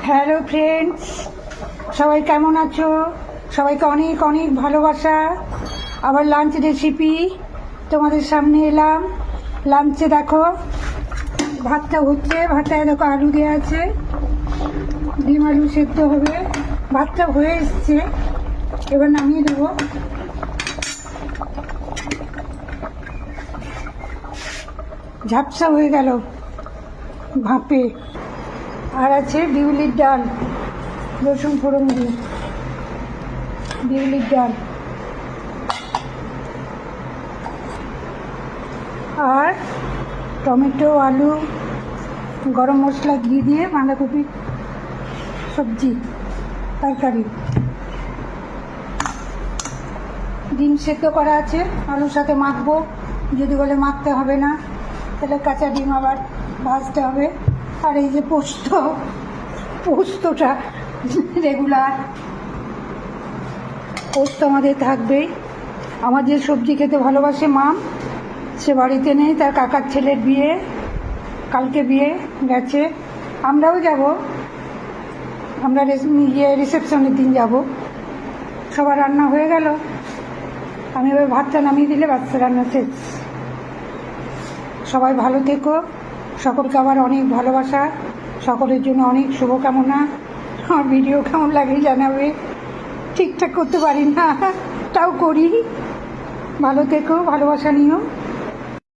Hello friends, সবাই কেমন আছো? সবাইকে অনেক অনেক ভালোবাসা। আবার লাঞ্চ রেসিপি তোমাদের সামনে এলাম। লাঞ্চে দেখো ভাতটা হচ্ছে, ভাতটায় দেখো আলু দেওয়া আছে, ডিম আলু সেদ্ধ হবে। ভাতটা হয়ে এসছে, এবার নামিয়ে দেবো। ঝাপসা হয়ে গেল ভাপে। আর আছে বিউলির ডাল, রসুন ফোড়ন দিয়ে বিউলির ডাল, আর টমেটো আলু গরম মশলা ঘি দিয়ে বাঁধাকপি সবজি তরকারি। ডিম সেদ্ধ করা আছে, আলুর সাথে মাখবো। যদি বলে মাখতে হবে না, তাহলে কাঁচা ডিম আবার ভাজতে হবে। আর এই যে পোস্তটা রেগুলার পোস্ত আমাদের থাকবেই। আমার যে সবজি খেতে ভালোবাসে মাম, সে বাড়িতে নেই, তার কাকার ছেলের বিয়ে, কালকে বিয়ে গেছে। আমরাও যাব, আমরা রিসেপশনের দিন যাব। সবার রান্না হয়ে গেল, আমি এবার ভাতটা নামিয়ে দিলে বাচ্চা রান্না শেষ। সবাই ভালো থেকো, সকলকে আবার অনেক ভালোবাসা, সকলের জন্য অনেক শুভকামনা। আমার ভিডিও কেমন লাগে জানাবে। ঠিকঠাক করতে পারি না, তাও করি। ভালো থেকো, ভালোবাসা নিও।